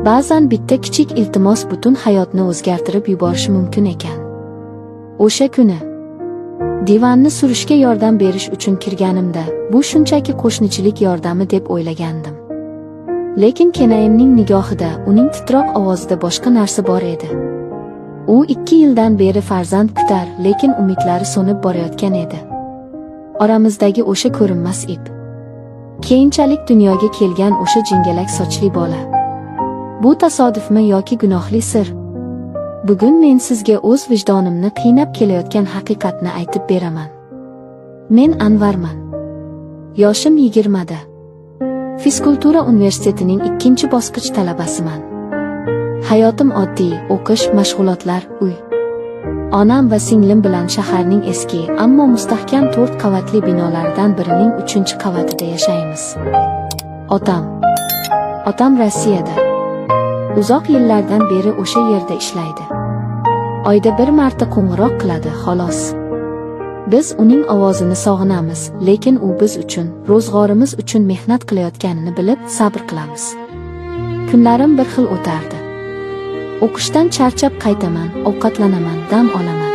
Ba'zan bitta kichik iltimos butun hayotni o'zgartirib yuborishi mumkin ekan. O'sha kuni divanni surishga yordam berish uchun kirganimda, bu shunchaki qo'shnichilik yordami deb o'ylagandim. Lekin kenayimning nigohida, uning titroq ovozida boshqa narsa bor edi. U 2 yildan beri farzand kutar, lekin umidlari so'nib borayotgan edi. Oramizdagi o'sha ko'rinmas ip. Keyinchalik dunyoga kelgan o'sha jingalak sochli bola. Bu tasodifmi yoki gunohli sir? Bugun men sizga o'z vijdonimni qiynab kelayotgan haqiqatni aytib beraman. Men Anvarman. Yoshim 20 da. Fizkultura universitetining 2-bosqich talabasiman. Hayotim oddiy: o'qish, mashg'ulotlar, uy. Onam va singlim bilan shaharning eski, ammo mustahkam 4 qavatli binolaridan birining 3-qavatida yashaymiz. Otam Rossiyada. Uzoq yillardan beri o'sha yerda ishlaydi. Oyda bir marta qo'ng'iroq qiladi, xolos. Biz uning ovozini sog'inamiz, lekin u biz uchun, ro'zg'orimiz uchun mehnat qilayotganini bilib sabr qilamiz. Kunlarim bir xil o'tardi. O'qishdan charchab qaytaman, ovqatlanaman, dam olaman.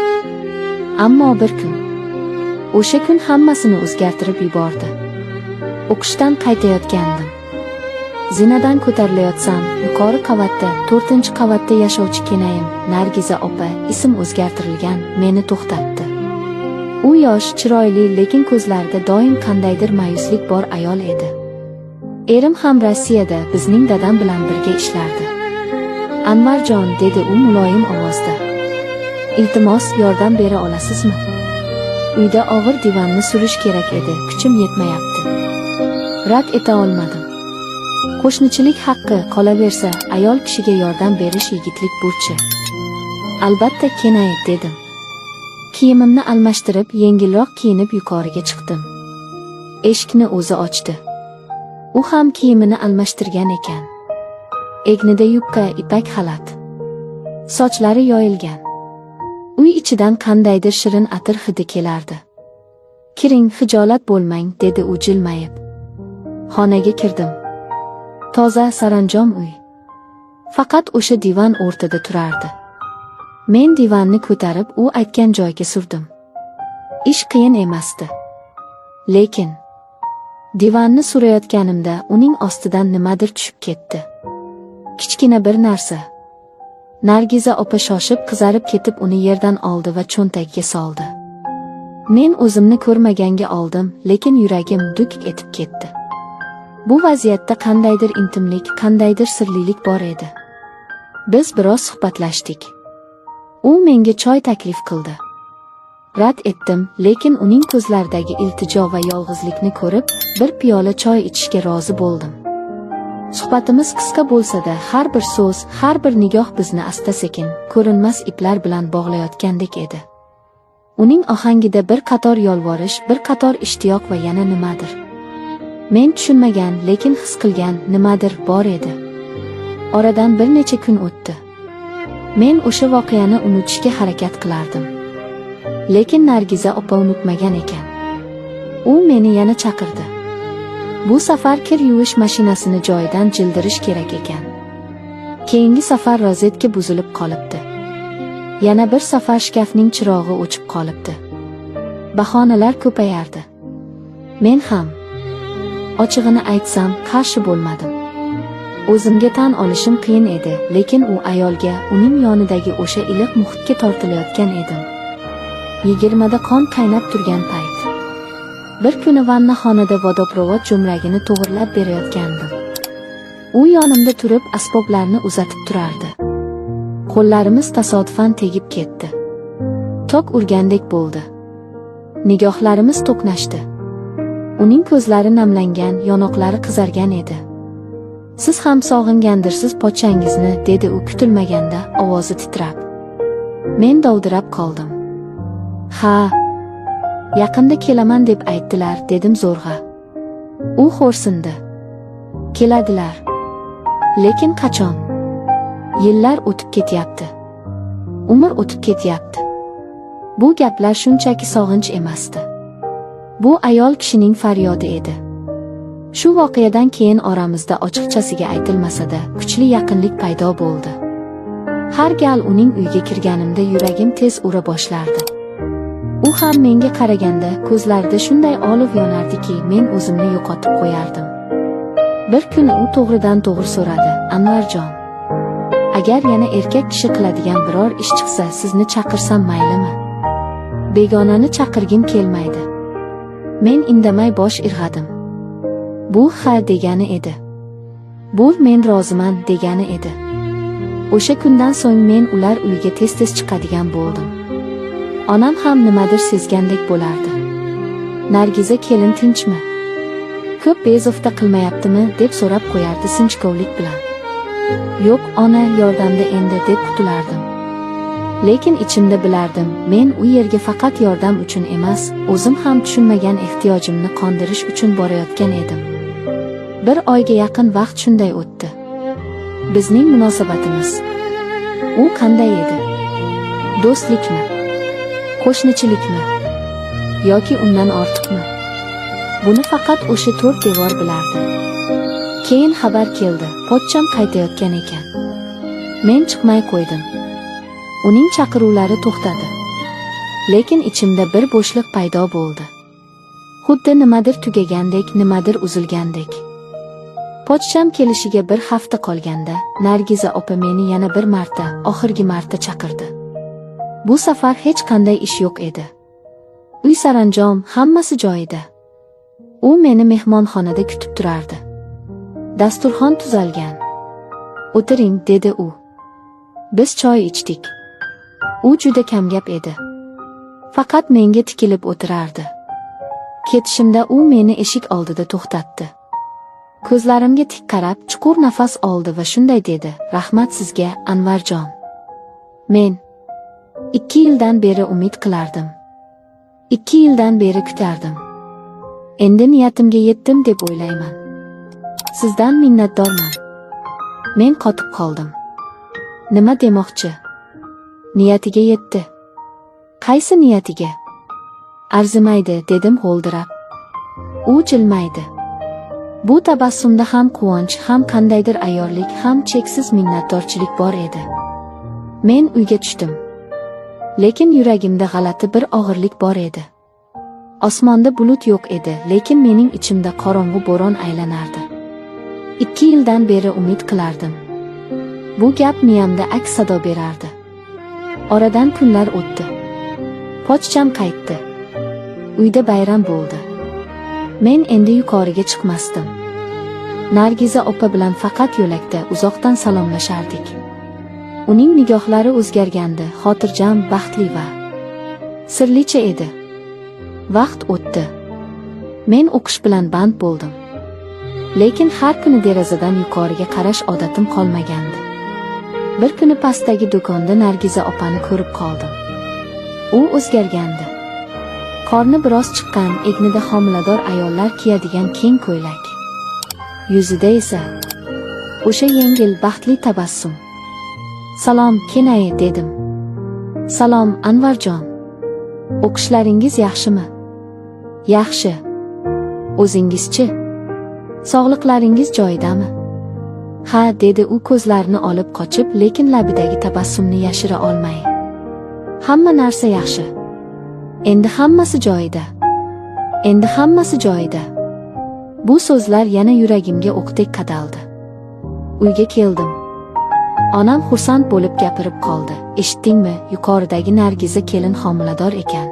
Ammo bir kun, o'sha kun hammasini o'zgartirib yubordi. O'qishdan qaytayotgandim. Zinadan ko'tarilayotsam, yuqori qavatda, 4-qavatda yashovchi kenayim, Nargiza opa, ism o'zgartirilgan, meni to'xtatdi. U yosh, chiroyli, lekin ko'zlarida doim qandaydir ma'yuslik bor ayol edi. Erim ham Rossiyada, bizning dadam bilan birga ishlardi. Anvarjon, dedi u muloyim ovozda. Iltimos, yordam bera olasizmi? Uyda og'ir divanni surish kerak edi, kuchim yetmayapti. Rad eta olmadim. Qo'shnichilik haqqi, qolaversa, ayol kishiga yordam berish yigitlik burchi. Albatta, kenay, dedim. Kiyimimni almashtirib, yengilroq kiyinib yuqoriga chiqdim. Eshikni o'zi ochdi. U ham kiyimini almashtirgan ekan. Egnida yubka, ipak xalat. Sochlari yoyilgan. Uy ichidan qandaydir shirin atir hidi kelardi. "Kiring, hijolat bo'lmang", dedi u jilmayib. Xonaga kirdim. Toza, saranjom uy. Faqat o'sha divan o'rtada turardi. Men divanni ko'tarib, u aytgan joyga surdim. Ish qiyin emasdi. Lekin divanni surayotganimda uning ostidan nimadir tushib ketdi. Kichkina bir narsa. Nargiza opa shoshib, qizarib ketib uni yerdan oldi va cho'ntagiga soldi. Men o'zimni ko'rmaganga oldim, lekin yuragim duk etib ketdi. Bu vaziyatda qandaydir intimlik, qandaydir sirlilik bor edi. Biz biroz suhbatlashdik. U menga choy taklif qildi. Rad etdim, lekin uning ko'zlaridagi iltijo va yolg'izlikni ko'rib, bir piyola choy ichishga rozi bo'ldim. Suhbatimiz qisqa bo'lsa-da, har bir so'z, har bir nigoh bizni asta-sekin, ko'rinmas iplar bilan bog'layotgandek edi. Uning ohangida bir qator yolvorish, bir qator ishtiyoq va yana nimadir. Men tushunmagan, lekin his qilgan nimadir bor edi. Oradan bir necha kun o'tdi. Men o'sha voqeani unutishga harakat qilardim. Lekin Nargiza opa unutmagan ekan. U meni yana chaqirdi. Bu safar kir yuvish mashinasini joyidan jildirish kerak ekan. Keyingi safar rozetka buzilib qolibdi. Yana bir safar shkafning chirog'i o'chib qolibdi. Bahonalar ko'payardi. Men ham, ochig'ini aytsam, qarshi bo'lmadim. O'zimga tan olishim qiyin edi, lekin u ayolga, uning yonidagi o'sha iliq muhitga tortilayotgan edim. 20 da qon qaynab turgan payt. Bir kuni vannaxonada vodoprovod jo'mragini to'g'irlab berayotgandim. U yonimda turib asboblarni uzatib turardi. Qo'llarimiz tasodifan tegib ketdi. Tok urgandek bo'ldi. Nigohlarimiz to'qnashdi. Uning ko'zlari namlangan, yonoqlari qizargan edi. "Siz ham sog'ingandirsiz pochchangizni", dedi u kutilmaganda, ovozi titrab. Men dovdirab qoldim. "Ha, yaqinda kelaman deb aytdilar", dedim zo'rg'a. U xo'rsindi. "Keladilar. Lekin qachon? Yillar o'tib ketyapti. Umr o'tib ketyapti." Bu gaplar shunchaki sog'inch emasdi. Bu ayol kishining faryodi edi. Shu voqeadan keyin oramizda ochiqchasiga aytilmasa-da, kuchli yaqinlik paydo bo'ldi. Har gal uning uyiga kirganimda yuragim tez ura boshlardi. U ham menga qaraganda ko'zlarida shunday olov yonardiki, men o'zimni yo'qotib qo'yardim. Bir kuni u to'g'ridan-to'g'ri so'radi: "Anvarjon, agar yana erkak kishi qiladigan biror ish chiqsa, sizni chaqirsam maylimi?" Begonani chaqirgim kelmaydi. Men indamay bosh irg'adim. Bu ha degani edi. Bu men roziman degani edi. O'sha kundan so'ng men ular uyiga tez-tez chiqadigan bo'ldim. Onam ham nimadir sezgandek bo'lardi. "Nargiza kelin tinchmi? Ko'p bezovta qilmayaptimi?" deb so'rab qo'yardi sinchkovlik bilan. "Yo'q, ona, yordamda endi" deb qutulardim. Lekin ichimda bilardim, men u yerga faqat yordam uchun emas, o'zim ham tushunmagan ehtiyojimni qondirish uchun borayotgan edim. Bir oyga yaqin vaqt shunday o'tdi. Bizning munosabatimiz u qanday edi? Do'stlikmi? Qo'shnichilikmi? Yoki undan ortiqmi? Buni faqat o'sha 4 devor bilardi. Keyin xabar keldi, pochcham qaytayotgan ekan. Men chiqmay qo'ydim. Uning chaqiruvlari to'xtadi. Lekin ichimda bir bo'shliq paydo bo'ldi. Xuddi nimadir tugagandek, nimadir uzilgandek. Pochcham kelishiga bir hafta qolganda, Nargiza opa meni yana bir marta, oxirgi marta chaqirdi. Bu safar hech qanday ish yo'q edi. Uy saranjom, hammasi joyida. U meni mehmonxonada kutib turardi. Dasturxon tuzalgan. "O'tiring", dedi u. Biz choy ichdik. U juda kamgap edi. Faqat menga tikilib o'tirardi. Ketishimda u meni eshik oldida to'xtatdi. Ko'zlarimga tik qarab, chuqur nafas oldi va shunday dedi: "Rahmat sizga, Anvarjon. Men 2 yildan beri umid qilardim. 2 yildan beri kutardim. Endi niyatimga yetdim deb o'ylayman. Sizdan minnatdorman." Men qotib qoldim. Nima demoqchi? Niyatiga yetdi. Qaysi niyatiga? Arzimaydi, dedim g'o'ldirab. U jilmaydi. Bu tabassumda ham quvonch, ham qandaydir ayyorlik, ham cheksiz minnatdorchilik bor edi. Men uyga tushdim. Lekin yuragimda g'alati bir og'irlik bor edi. Osmonda bulut yo'q edi, lekin mening ichimda qorong'u bo'ron aylanardi. 2 yildan beri umid qilardim. Bu gap miyamda aks sado berardi. Oradan kunlar o'tdi. Pochcham qaytdi. Uyda bayram bo'ldi. Men endi yuqoriga chiqmasdim. Nargiza opa bilan faqat yo'lakda uzoqdan salomlashardik. Uning nigohlari o'zgargandi, xotirjam, baxtli va sirlicha edi. Vaqt o'tdi. Men o'qish bilan band bo'ldim. Lekin har kuni derazadan yuqoriga qarash odatim qolmagandi. Bir kuni pastdagi do'konda Nargiza opani ko'rib qoldim. U o'zgargandi. Qorni biroz chiqqan, egnida homilador ayollar kiyadigan keng ko'ylak. Yuzida esa o'sha yengil, baxtli tabassum. "Salom, Kenay", dedim. "Salom, Anvarjon. O'qishlaringiz yaxshimi?" "Yaxshi. O'zingizchi? Sog'liqlaringiz joyidami?" "Ha", dedi u ko'zlarini olib qochib, lekin labidagi tabassumni yashira olmay. "Hamma narsa yaxshi. Endi hammasi joyida. Endi hammasi joyida." Bu so'zlar yana yuragimga o'qdek qadaldi. Uyga keldim. Onam xursand bo'lib gapirib qoldi. "Eshitdingmi? Yuqoridagi Nargiza kelin homilador ekan."